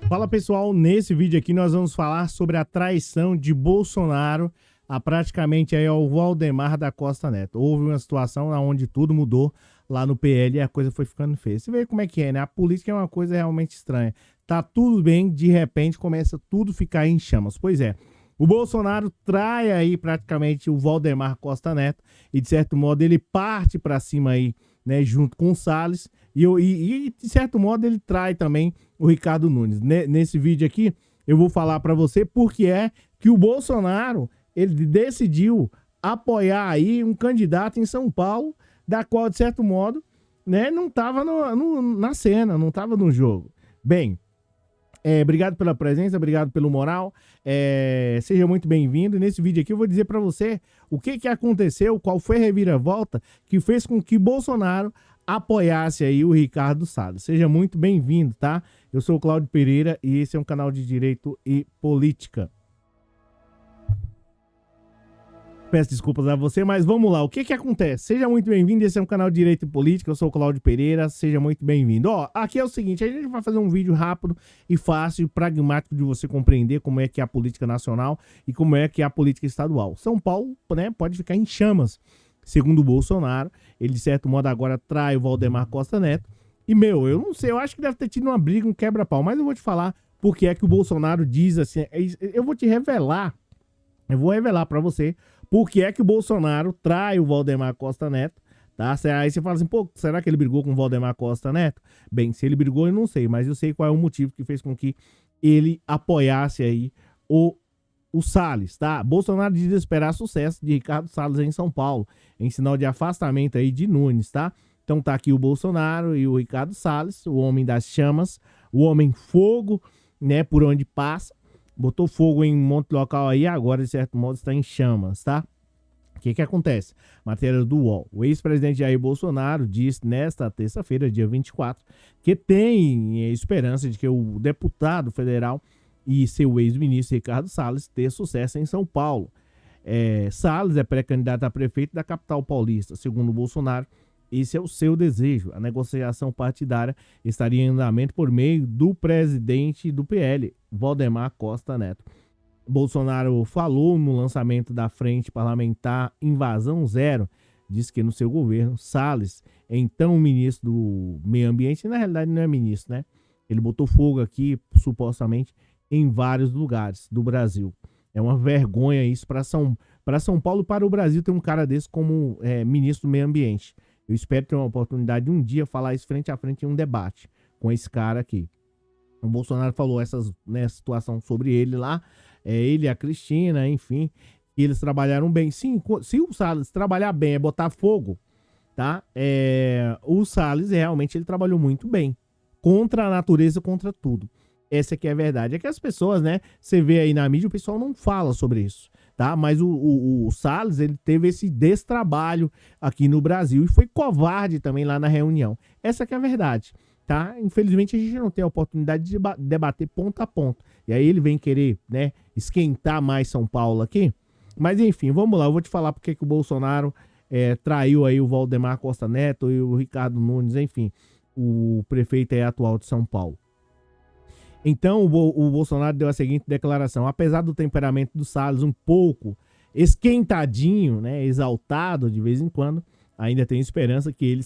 Fala pessoal, nesse vídeo aqui nós vamos falar sobre a traição de Bolsonaro a praticamente aí ao Valdemar da Costa Neto. Houve uma situação onde tudo mudou lá no PL e a coisa foi ficando feia. Você vê como é que é, né? A política é uma coisa realmente estranha. Tá tudo bem, de repente começa tudo a ficar em chamas. Pois é, o Bolsonaro trai aí praticamente o Valdemar Costa Neto e de certo modo ele parte para cima aí, né, junto com o Salles e de certo modo ele trai também o Ricardo Nunes. Nesse vídeo aqui eu vou falar para você porque é que o Bolsonaro ele decidiu apoiar aí um candidato em São Paulo, da qual de certo modo, né, não estava na cena, não estava no jogo. Bem, obrigado pela presença, obrigado pelo moral, seja muito bem-vindo. Nesse vídeo aqui eu vou dizer para você o que aconteceu, qual foi a reviravolta que fez com que Bolsonaro apoiasse aí o Ricardo Salles. Seja muito bem-vindo, tá? Eu sou o Cláudio Pereira e esse é um canal de Direito e Política. Peço desculpas a você, mas vamos lá. O que acontece? Seja muito bem-vindo. Esse é um canal de Direito e Política. Eu sou o Cláudio Pereira. Seja muito bem-vindo. Ó, aqui é o seguinte. A gente vai fazer um vídeo rápido e fácil, pragmático de você compreender como é que é a política nacional e como é que é a política estadual. São Paulo, né, pode ficar em chamas. Segundo o Bolsonaro, ele de certo modo agora trai o Valdemar Costa Neto. E, eu não sei, eu acho que deve ter tido uma briga, um quebra-pau. Mas eu vou te falar porque é que o Bolsonaro diz assim. Eu vou te revelar. Eu vou revelar para você por que é que o Bolsonaro trai o Valdemar Costa Neto, tá? Aí você fala assim, pô, será que ele brigou com o Valdemar Costa Neto? Bem, se ele brigou eu não sei, mas eu sei qual é o motivo que fez com que ele apoiasse aí o Salles, tá? Bolsonaro diz esperar sucesso de Ricardo Salles em São Paulo, em sinal de afastamento aí de Nunes, tá? Então tá aqui o Bolsonaro e o Ricardo Salles, o homem das chamas, o homem fogo, né, por onde passa. Botou fogo em um monte de local aí, agora de certo modo está em chamas, tá? O que acontece? Matéria do UOL. O ex-presidente Jair Bolsonaro disse nesta terça-feira, dia 24, que tem esperança de que o deputado federal e seu ex-ministro Ricardo Salles tenha sucesso em São Paulo. Salles é pré-candidato a prefeito da capital paulista. Segundo Bolsonaro, esse é o seu desejo. A negociação partidária estaria em andamento por meio do presidente do PL, Valdemar Costa Neto. Bolsonaro falou no lançamento da Frente Parlamentar Invasão Zero, disse que no seu governo, Salles, então ministro do Meio Ambiente, na realidade não é ministro, né? Ele botou fogo aqui, supostamente, em vários lugares do Brasil. É uma vergonha isso para São Paulo e para o Brasil ter um cara desse como ministro do Meio Ambiente. Eu espero ter uma oportunidade de um dia falar isso frente a frente em um debate com esse cara aqui. O Bolsonaro falou essa situação sobre ele lá, ele e a Cristina, enfim, eles trabalharam bem. Sim, se o Salles trabalhar bem é botar fogo, tá? O Salles realmente ele trabalhou muito bem, contra a natureza, contra tudo. Essa que é a verdade. É que as pessoas, né, você vê aí na mídia, o pessoal não fala sobre isso, tá? Mas o Salles, ele teve esse destrabalho aqui no Brasil e foi covarde também lá na reunião. Essa que é a verdade, tá? Infelizmente a gente não tem a oportunidade de debater ponto a ponto. E aí ele vem querer, né, esquentar mais São Paulo aqui. Mas enfim, vamos lá, eu vou te falar porque que o Bolsonaro traiu aí o Valdemar Costa Neto e o Ricardo Nunes, enfim, o prefeito atual de São Paulo. Então o Bolsonaro deu a seguinte declaração: apesar do temperamento do Salles um pouco esquentadinho, né, exaltado de vez em quando, ainda tenho esperança que ele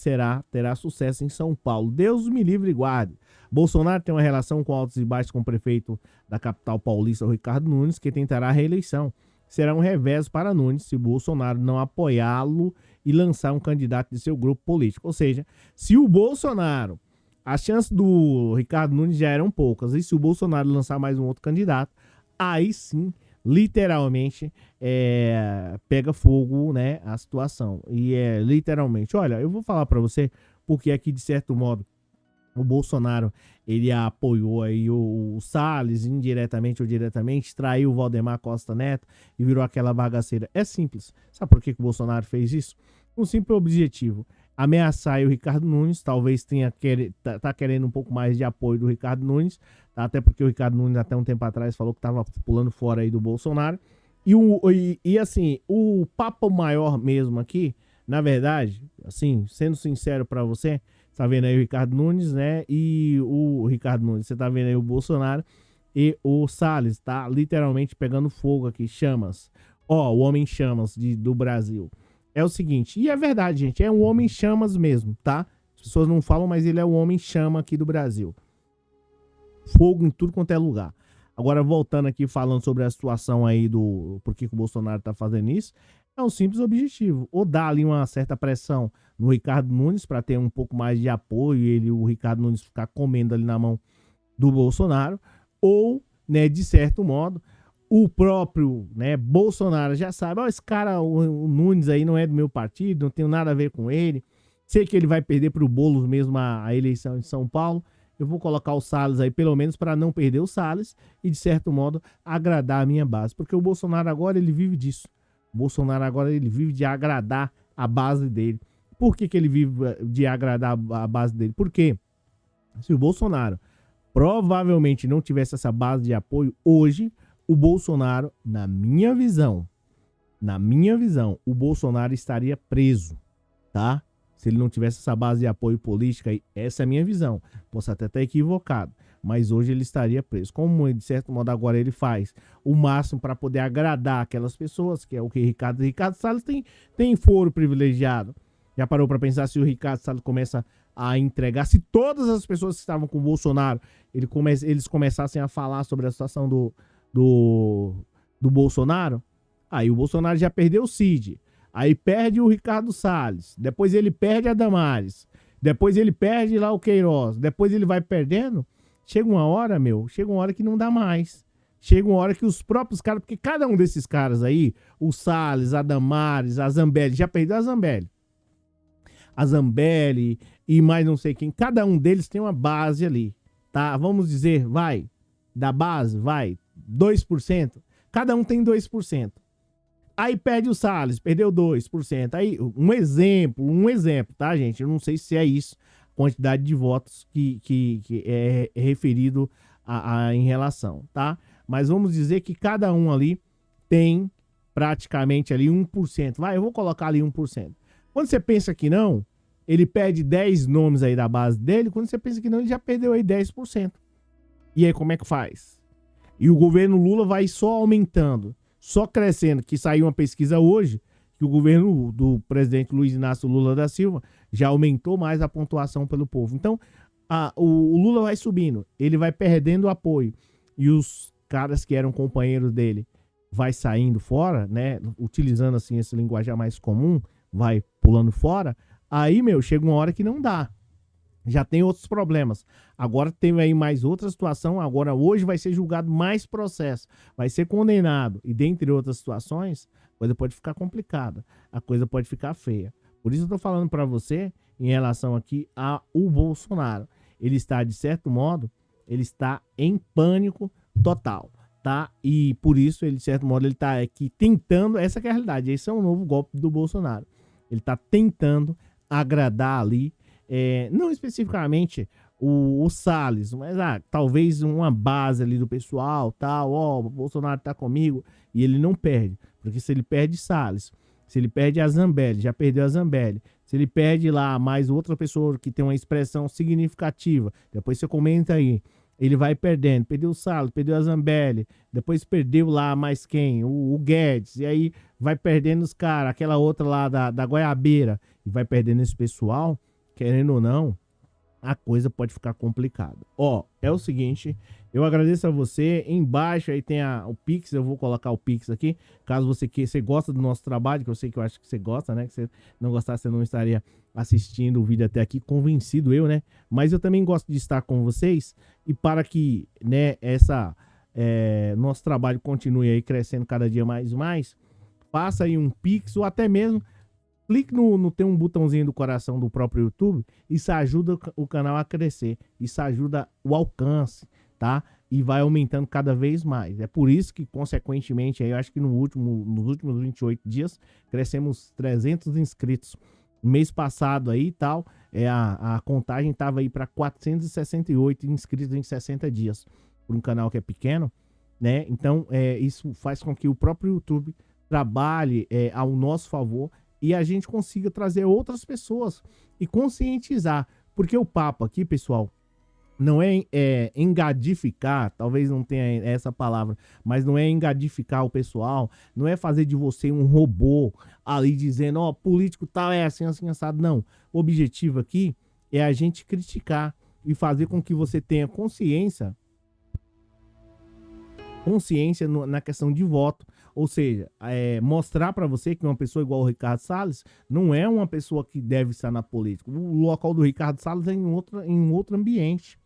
terá sucesso em São Paulo. Deus me livre e guarde. Bolsonaro tem uma relação com altos e baixos com o prefeito da capital paulista, o Ricardo Nunes, que tentará a reeleição. Será um revés para Nunes se Bolsonaro não apoiá-lo e lançar um candidato de seu grupo político. Ou seja, se o Bolsonaro... As chances do Ricardo Nunes já eram poucas. E se o Bolsonaro lançar mais um outro candidato, aí sim, literalmente, pega fogo, né, a situação. E literalmente, olha, eu vou falar para você porque aqui, de certo modo, o Bolsonaro, ele apoiou aí o Salles, indiretamente ou diretamente, traiu o Valdemar Costa Neto e virou aquela bagaceira. É simples. Sabe por que o Bolsonaro fez isso? Um simples objetivo: ameaçar o Ricardo Nunes. Talvez tá querendo um pouco mais de apoio do Ricardo Nunes, tá? Até porque o Ricardo Nunes até um tempo atrás falou que estava pulando fora aí do Bolsonaro. E assim, o papo maior mesmo aqui, na verdade, assim, sendo sincero para você, tá vendo aí o Ricardo Nunes, né? E o Ricardo Nunes, você tá vendo aí o Bolsonaro e o Salles, tá literalmente pegando fogo aqui, chamas. Ó, o homem chamas do Brasil. É o seguinte, e é verdade, gente, é um homem chamas mesmo, tá? As pessoas não falam, mas ele é o homem chama aqui do Brasil. Fogo em tudo quanto é lugar. Agora, voltando aqui, falando sobre a situação aí do por que o Bolsonaro tá fazendo isso, é um simples objetivo. Ou dar ali uma certa pressão no Ricardo Nunes para ter um pouco mais de apoio e o Ricardo Nunes ficar comendo ali na mão do Bolsonaro, ou, né, de certo modo, o próprio, né, Bolsonaro já sabe, ó, esse cara, o Nunes aí não é do meu partido, não tenho nada a ver com ele, sei que ele vai perder pro Boulos mesmo a eleição em São Paulo, eu vou colocar o Salles aí pelo menos para não perder o Salles e de certo modo agradar a minha base, porque o Bolsonaro agora ele vive disso, o Bolsonaro agora ele vive de agradar a base dele. Por que ele vive de agradar a base dele? Porque se o Bolsonaro provavelmente não tivesse essa base de apoio, hoje o Bolsonaro, na minha visão, o Bolsonaro estaria preso, tá? Se ele não tivesse essa base de apoio política, essa é a minha visão. Posso até estar equivocado, mas hoje ele estaria preso. Como, de certo modo, agora ele faz o máximo para poder agradar aquelas pessoas, que é o que Ricardo Salles tem foro privilegiado. Já parou para pensar se o Ricardo Salles começa a entregar, se todas as pessoas que estavam com o Bolsonaro, eles começassem a falar sobre a situação do Bolsonaro, aí o Bolsonaro já perdeu o Cid, aí perde o Ricardo Salles, depois ele perde a Damares, depois ele perde lá o Queiroz, depois ele vai perdendo, chega uma hora que não dá mais. Chega uma hora que os próprios caras, porque cada um desses caras aí, o Salles, a Damares, a Zambelli, já perdeu a Zambelli e mais não sei quem, cada um deles tem uma base ali, tá? Vamos dizer, da base, 2%, cada um tem 2%. Aí perde o Salles, perdeu 2%. Aí, um exemplo, tá, gente? Eu não sei se é isso, quantidade de votos que é referido em relação, tá? Mas vamos dizer que cada um ali tem praticamente ali 1%. Eu vou colocar ali 1%. Quando você pensa que não, ele perde 10 nomes aí da base dele. Quando você pensa que não, ele já perdeu aí 10%. E aí, como é que faz? E o governo Lula vai só aumentando, só crescendo, que saiu uma pesquisa hoje, que o governo do presidente Luiz Inácio Lula da Silva já aumentou mais a pontuação pelo povo. Então, o Lula vai subindo, ele vai perdendo apoio. E os caras que eram companheiros dele vai saindo fora, né? Utilizando assim esse linguajar mais comum, vai pulando fora. Aí, chega uma hora que não dá. Já tem outros problemas. Agora tem aí mais outra situação. Agora, hoje vai ser julgado mais processo. Vai ser condenado. E dentre outras situações, a coisa pode ficar complicada. A coisa pode ficar feia. Por isso eu tô falando para você em relação aqui ao Bolsonaro. Ele está, de certo modo, ele está em pânico total, tá? E por isso, ele, de certo modo, ele tá aqui tentando, essa que é a realidade, esse é um novo golpe do Bolsonaro. Ele tá tentando agradar ali, não especificamente o Salles, mas talvez uma base ali do pessoal, tal, o Bolsonaro tá comigo, e ele não perde, porque se ele perde Salles, se ele perde a Zambelli, já perdeu a Zambelli, se ele perde lá mais outra pessoa que tem uma expressão significativa, depois você comenta aí, ele vai perdendo, perdeu o Salles, perdeu a Zambelli, depois perdeu lá mais quem? O Guedes, e aí vai perdendo os caras, aquela outra lá da Goiabeira, e vai perdendo esse pessoal, querendo ou não, a coisa pode ficar complicada. É o seguinte, eu agradeço a você, embaixo aí tem o Pix, eu vou colocar o Pix aqui, caso você gosta do nosso trabalho, que eu acho que você gosta, né, que você não gostasse, você não estaria assistindo o vídeo até aqui, convencido eu, né, mas eu também gosto de estar com vocês, e para que, né, nosso trabalho continue aí crescendo cada dia mais e mais, faça aí um Pix, ou até mesmo clique tem um botãozinho do coração do próprio YouTube, isso ajuda o canal a crescer, isso ajuda o alcance, tá? E vai aumentando cada vez mais. É por isso que, consequentemente, aí eu acho que nos últimos 28 dias, crescemos 300 inscritos. No mês passado aí e tal, a contagem estava aí para 468 inscritos em 60 dias, por um canal que é pequeno, né? Então, isso faz com que o próprio YouTube trabalhe ao nosso favor, e a gente consiga trazer outras pessoas e conscientizar. Porque o papo aqui, pessoal, não é engadificar, talvez não tenha essa palavra, mas não é engadificar o pessoal, não é fazer de você um robô ali dizendo, ó, político tal é assim, assim, assado. Não. O objetivo aqui é a gente criticar e fazer com que você tenha consciência na questão de voto, ou seja, mostrar para você que uma pessoa igual o Ricardo Salles não é uma pessoa que deve estar na política. O local do Ricardo Salles é em outro ambiente.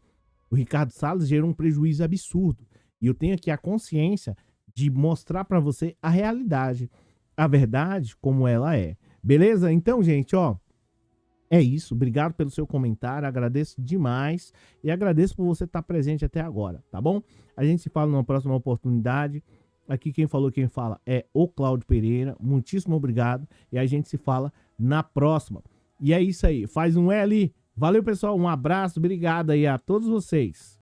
O Ricardo Salles gerou um prejuízo absurdo. E eu tenho aqui a consciência de mostrar para você a realidade, a verdade como ela é. Beleza? Então, gente, ó, é isso. Obrigado pelo seu comentário. Agradeço demais. E agradeço por você estar presente até agora, tá bom? A gente se fala numa próxima oportunidade. Aqui quem fala é o Cláudio Pereira. Muitíssimo obrigado. E a gente se fala na próxima. E é isso aí. Faz um L. Valeu, pessoal. Um abraço. Obrigado aí a todos vocês.